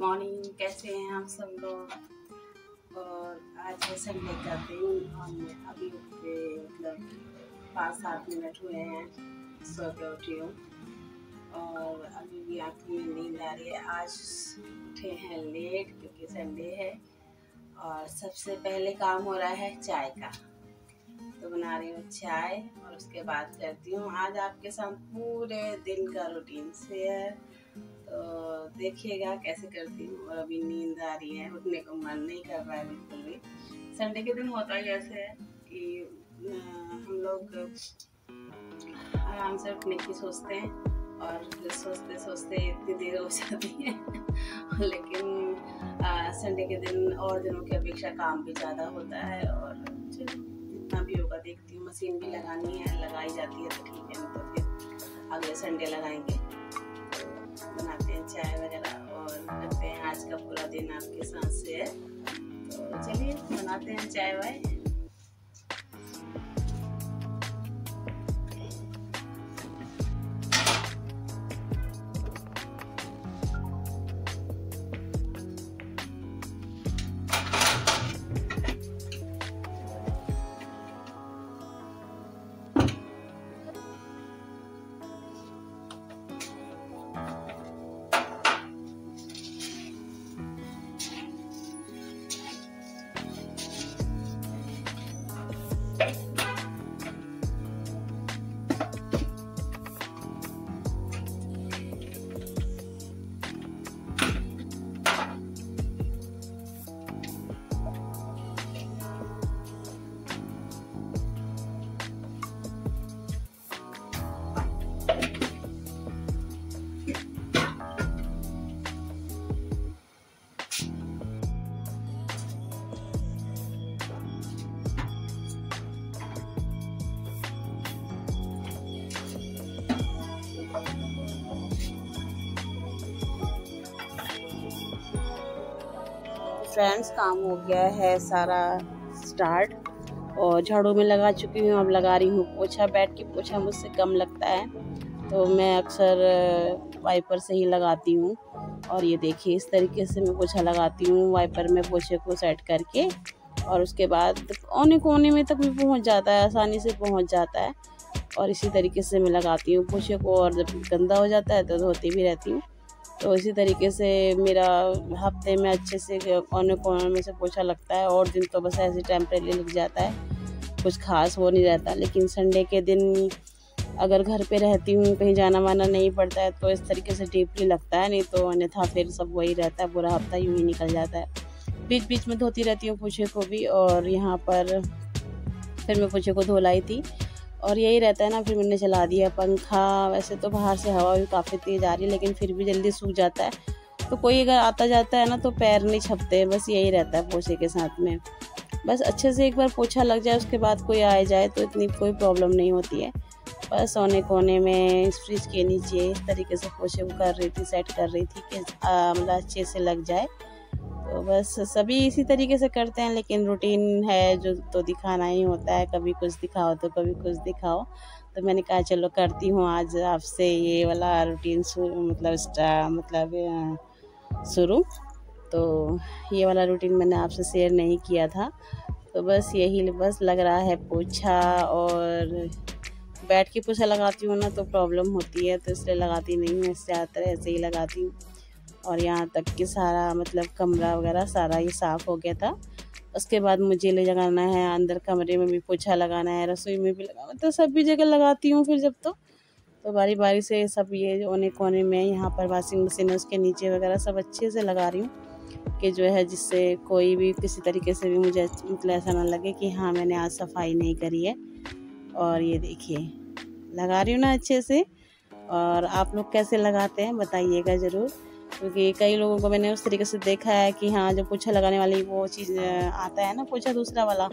Morning, कैसे हैं आप सब लोग। और आज है संडे का दिन और मैं अभी उठ के मतलब 5-7 मिनट हुए हैं सो के उठी हूँ और अभी भी आँखों में नींद आ रही है। आज उठे हैं लेट क्योंकि संडे है और सबसे पहले काम हो रहा है चाय का। तो बना रही हूँ चाय और उसके बाद करती हूँ आज आपके साथ पूरे दिन का रूटीन शेयर। तो देखिएगा कैसे करती हूँ। और अभी नींद आ रही है, उठने को मन नहीं कर रहा है बिल्कुल भी। संडे के दिन होता ही ऐसे है कि हम लोग आराम से उठने की सोचते हैं और फिर सोचते सोचते इतनी देर हो जाती है लेकिन संडे के दिन और दिनों की अपेक्षा काम भी ज़्यादा होता है और जितना भी होगा देखती हूँ। मशीन भी लगानी है, लगाई जाती है तो ठीक है, नहीं तो फिर अगले संडे लगाएंगे। बनाते हैं चाय वगैरह और करते हैं आज का पूरा दिन आपके साथ शेयर। तो चलिए बनाते हैं चाय वाय। फ्रेंड्स, काम हो गया है सारा स्टार्ट और झाड़ू में लगा चुकी हूँ। अब लगा रही हूँ पोछा। बैठ के पोछा मुझसे कम लगता है तो मैं अक्सर वाइपर से ही लगाती हूँ। और ये देखिए इस तरीके से मैं पोछा लगाती हूँ वाइपर में पोछे को सेट करके और उसके बाद कोने कोने में तक भी पहुँच जाता है, आसानी से पहुँच जाता है। और इसी तरीके से मैं लगाती हूँ पोछे को और जब गंदा हो जाता है तो धोती भी रहती हूँ। तो इसी तरीके से मेरा हफ्ते में अच्छे से कोने कोने में से पोछा लगता है। और दिन तो बस ऐसे टेम्परेरी लग जाता है, कुछ खास वो नहीं रहता। लेकिन संडे के दिन अगर घर पे रहती हूँ, कहीं जाना वाना नहीं पड़ता है तो इस तरीके से डीपली लगता है, नहीं तो अन्यथा फिर सब वही रहता है, पूरा हफ्ता यूँ ही निकल जाता है। बीच बीच में धोती रहती हूँ पोछे को भी। और यहाँ पर फिर मैं पोछे को धो लाई थी और यही रहता है ना, फिर मैंने चला दिया पंखा। वैसे तो बाहर से हवा भी काफ़ी तेज़ आ रही है लेकिन फिर भी जल्दी सूख जाता है। तो कोई अगर आता जाता है ना तो पैर नहीं छपते, बस यही रहता है पोछे के साथ में। बस अच्छे से एक बार पोछा लग जाए उसके बाद कोई आए जाए तो इतनी कोई प्रॉब्लम नहीं होती है। बस कोने कोने में फ्रिज के नीचे इस तरीके से पोछे को कर रही थी, सेट कर रही थी कि मतलब अच्छे से लग जाए। तो बस सभी इसी तरीके से करते हैं, लेकिन रूटीन है जो तो दिखाना ही होता है। कभी कुछ दिखाओ तो कभी कुछ दिखाओ। तो मैंने कहा चलो करती हूँ आज आपसे ये वाला रूटीन शुरू। तो ये वाला रूटीन मैंने आपसे शेयर नहीं किया था। तो बस यही बस लग रहा है पोछा। और बैठ के पोछा लगाती हूँ ना तो प्रॉब्लम होती है, तो इसलिए लगाती नहीं हूँ। इससे ज़्यादातर ऐसे ही लगाती हूँ। और यहाँ तक कि सारा मतलब कमरा वगैरह सारा ये साफ़ हो गया था। उसके बाद मुझे ले जाना है अंदर, कमरे में भी पोछा लगाना है, रसोई में भी लगाना, तो सभी जगह लगाती हूँ। फिर जब तो बारी बारी से सब ये कोने कोने में यहाँ पर वॉशिंग मशीन है उसके नीचे वगैरह सब अच्छे से लगा रही हूँ कि जो है जिससे कोई भी किसी तरीके से भी मुझे मतलब ऐसा ना लगे कि हाँ मैंने आज सफाई नहीं करी है। और ये देखिए लगा रही हूँ ना अच्छे से। और आप लोग कैसे लगाते हैं बताइएगा ज़रूर, क्योंकि कई लोगों को मैंने उस तरीके से देखा है कि हाँ जो पोछा लगाने वाली वो चीज़ आता है ना पोछा दूसरा वाला,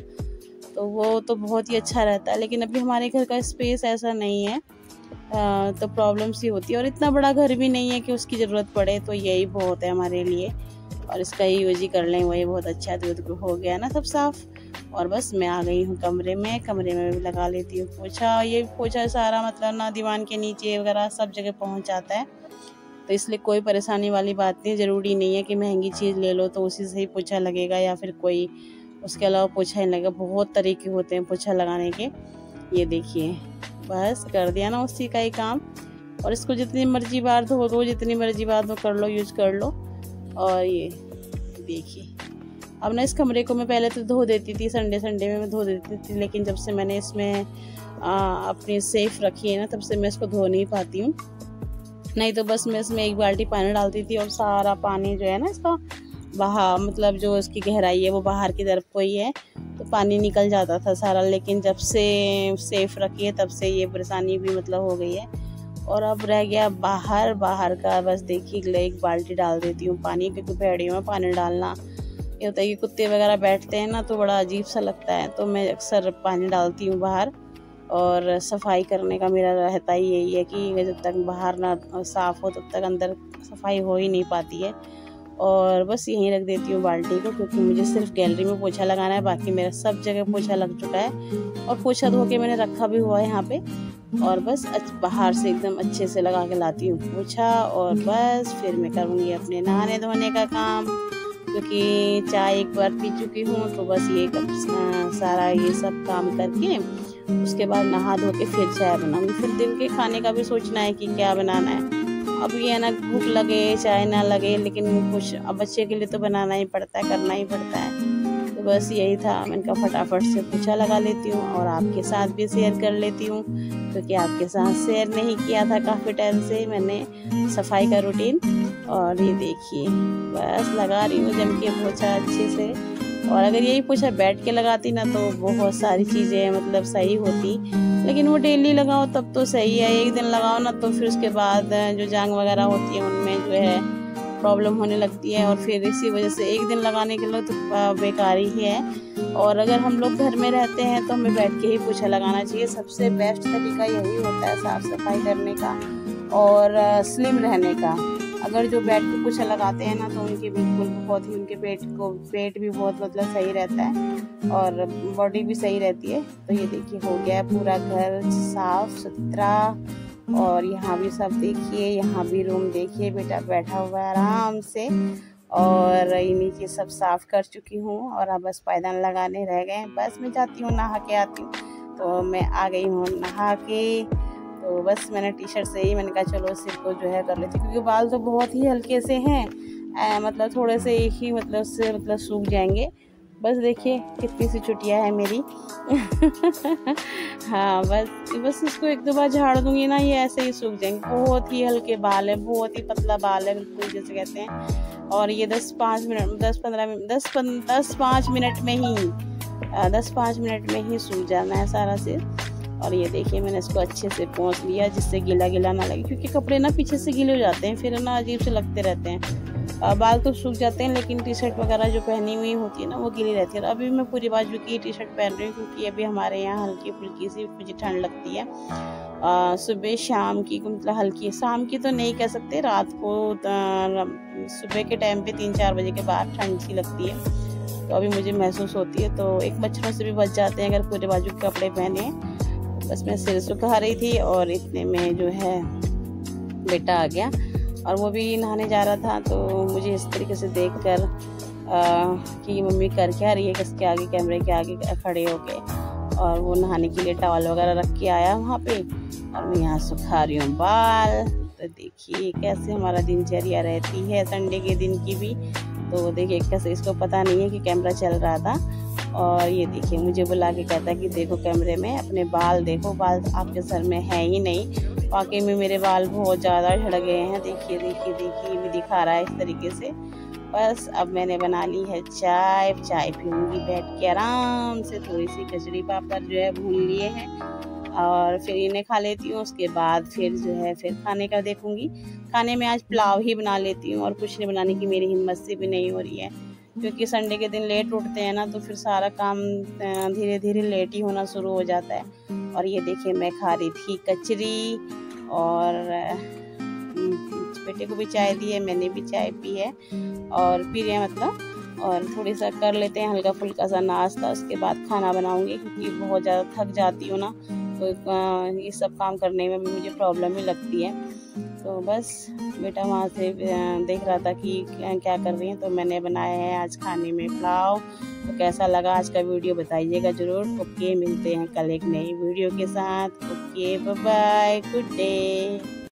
तो वो तो बहुत ही अच्छा रहता है। लेकिन अभी हमारे घर का स्पेस ऐसा नहीं है तो प्रॉब्लम सी होती है। और इतना बड़ा घर भी नहीं है कि उसकी ज़रूरत पड़े, तो यही बहुत है हमारे लिए। और इसका ही यूज ही कर लें वही बहुत अच्छा है। दूध हो गया ना सब साफ़। और बस मैं आ गई हूँ कमरे में भी लगा लेती हूँ पोछा। ये पोछा सारा मतलब ना दीवान के नीचे वगैरह सब जगह पहुँच जाता है। तो इसलिए कोई परेशानी वाली बात नहीं। ज़रूरी नहीं है कि महंगी चीज़ ले लो तो उसी से ही पोछा लगेगा या फिर कोई उसके अलावा पोछा नहीं लगेगा। बहुत तरीके होते हैं पोछा लगाने के। ये देखिए बस कर दिया ना उसी का ही काम। और इसको जितनी मर्जी बार धो दो, जितनी मर्जी बार धो कर लो, यूज कर लो। और ये देखिए अब ना इस कमरे को मैं पहले तो धो देती थी, संडे में मैं धो देती थी, लेकिन जब से मैंने इसमें अपनी सेफ रखी है ना तब से मैं इसको धो नहीं पाती हूँ। नहीं तो बस मैं इसमें 1 बाल्टी पानी डालती थी और सारा पानी जो है ना इसका बाहर, मतलब जो इसकी गहराई है वो बाहर की तरफ को ही है, तो पानी निकल जाता था सारा। लेकिन जब से सेफ रखी है तब से ये परेशानी भी मतलब हो गई है। और अब रह गया बाहर का, बस देखिए 1 बाल्टी डाल देती हूँ पानी, क्योंकि भेड़ियों में पानी डालना ये होता है कि कुत्ते वगैरह बैठते हैं ना तो बड़ा अजीब सा लगता है, तो मैं अक्सर पानी डालती हूँ बाहर। और सफाई करने का मेरा रहता ही यही है कि जब तक बाहर ना साफ़ हो तब तक अंदर सफाई हो ही नहीं पाती है। और बस यहीं रख देती हूँ बाल्टी को, क्योंकि मुझे सिर्फ गैलरी में पोछा लगाना है, बाकी मेरा सब जगह पोछा लग चुका है। और पोछा धो के मैंने रखा भी हुआ है यहाँ पे। और बस बाहर से एकदम अच्छे से लगा के लाती हूँ पोछा, और बस फिर मैं करूँगी अपने नहाने धोने का काम, क्योंकि चाय 1 बार पी चुकी हूँ। तो बस ये सारा ये सब काम करके उसके बाद नहा धो के फिर चाय बनाऊँगी। फिर दिन के खाने का भी सोचना है कि क्या बनाना है। अब ये है ना, भूख लगे चाहे ना लगे, लेकिन कुछ अब बच्चे के लिए तो बनाना ही पड़ता है, करना ही पड़ता है। तो बस यही था, मैंने कहा फटाफट से पोछा लगा लेती हूँ और आपके साथ भी शेयर कर लेती हूँ, क्योंकि आपके साथ शेयर नहीं किया था काफ़ी टाइम से मैंने सफाई का रूटीन। और ये देखिए बस लगा रही हूँ जम के पोछा अच्छे से। और अगर यही पोछा बैठ के लगाती ना तो बहुत सारी चीज़ें मतलब सही होती, लेकिन वो डेली लगाओ तब तो सही है। एक दिन लगाओ ना तो फिर उसके बाद जो जांग वगैरह होती है उनमें जो है प्रॉब्लम होने लगती है, और फिर इसी वजह से एक दिन लगाने के लिए तो बेकार ही है। और अगर हम लोग घर में रहते हैं तो हमें बैठ के ही पोछा लगाना चाहिए। सबसे बेस्ट तरीका यही होता है साफ़ सफाई करने का और स्लिम रहने का। अगर जो बैठ के पोछा लगाते हैं ना तो उनके बिल्कुल बहुत ही, उनके पेट भी बहुत मतलब सही रहता है और बॉडी भी सही रहती है। तो ये देखिए हो गया पूरा घर साफ सुथरा। और यहाँ भी सब देखिए, यहाँ भी रूम देखिए, बेटा बैठा हुआ है आराम से। और नीचे सब साफ कर चुकी हूँ और अब बस पायदान लगाने रह गए। बस मैं जाती हूँ नहा के आती हूँ। तो मैं आ गई हूँ नहा के। तो बस मैंने टी-शर्ट से ही मैंने कहा चलो सिर को जो है कर लेती हूँ, क्योंकि बाल तो बहुत ही हल्के से हैं, मतलब थोड़े से एक ही मतलब से मतलब सूख जाएंगे। बस देखिए कितनी सी छुट्टियाँ है मेरी। हाँ बस इसको 1-2 बार झाड़ दूंगी ना, ये ऐसे ही सूख जाएंगे। बहुत ही हल्के बाल है, बहुत ही पतला बाल है बिल्कुल जैसे कहते हैं। और ये 10-5 मिनट में ही सूख जाना है सारा सिर। और ये देखिए मैंने इसको अच्छे से पोंछ लिया जिससे गीला ना लगे, क्योंकि कपड़े ना पीछे से गीले हो जाते हैं, फिर ना अजीब से लगते रहते हैं। बाल तो सूख जाते हैं लेकिन टी-शर्ट वगैरह जो पहनी हुई होती है ना वो गीली रहती है। और अभी मैं पूरी बाजू की टी-शर्ट पहन रही हूँ, क्योंकि अभी हमारे यहाँ हल्की फुल्की सी मुझे ठंड लगती है। सुबह शाम की मतलब हल्की, शाम की तो नहीं कह सकते, रात को सुबह के टाइम पे 3-4 बजे के बाद ठंड सी लगती है, तो अभी मुझे महसूस होती है। तो एक मच्छरों से भी बच जाते हैं अगर पूरे बाजू के कपड़े पहने हैं। बस मैं सिर सुखा रही थी और इतने में जो है बेटा आ गया, और वो भी नहाने जा रहा था। तो मुझे इस तरीके से देखकर कि मम्मी कर क्या रही है, किसके आगे, कैमरे के आगे खड़े होके, और वो नहाने के लिए टॉवल वगैरह रख के आया वहाँ पे, और मैं यहाँ सुखा रही हूँ बाल। तो देखिए कैसे हमारा दिनचर्या रहती है संडे के दिन की भी। तो देखिए कैसे, इसको पता नहीं है कि कैमरा चल रहा था। और ये देखिए मुझे बुला के कहता है कि देखो कैमरे में अपने बाल देखो, बाल आपके सर में है ही नहीं। वाकई में मेरे बाल बहुत ज़्यादा झड़ गए हैं। देखिए भी दिखा रहा है इस तरीके से। बस अब मैंने बना ली है चाय पीऊँगी बैठ के आराम से। थोड़ी सी कचड़ी पापड़ जो है भून लिए हैं और फिर इन्हें खा लेती हूँ। उसके बाद फिर जो है फिर खाने का देखूँगी। खाने में आज पुलाव ही बना लेती हूँ और कुछ नहीं बनाने की मेरी हिम्मत से भी नहीं हो रही है, क्योंकि संडे के दिन लेट उठते हैं ना तो फिर सारा काम धीरे धीरे लेट ही होना शुरू हो जाता है। और ये देखिए मैं खा रही थी कचरी, और बेटे को भी चाय दी है, मैंने भी चाय पी है और पी रहे हैं मतलब। और थोड़ी सा कर लेते हैं हल्का फुल्का सा नाश्ता, उसके बाद खाना बनाऊंगी, क्योंकि बहुत ज़्यादा थक जाती हूँ ना, तो ये सब काम करने में भी मुझे प्रॉब्लम ही लगती है। तो बस बेटा वहाँ से देख रहा था कि क्या कर रही हैं, तो मैंने बनाया है आज खाने में पुलाव। तो कैसा लगा आज का वीडियो बताइएगा ज़रूर। ओके, मिलते हैं कल एक नई वीडियो के साथ। Okay, bye bye, good day.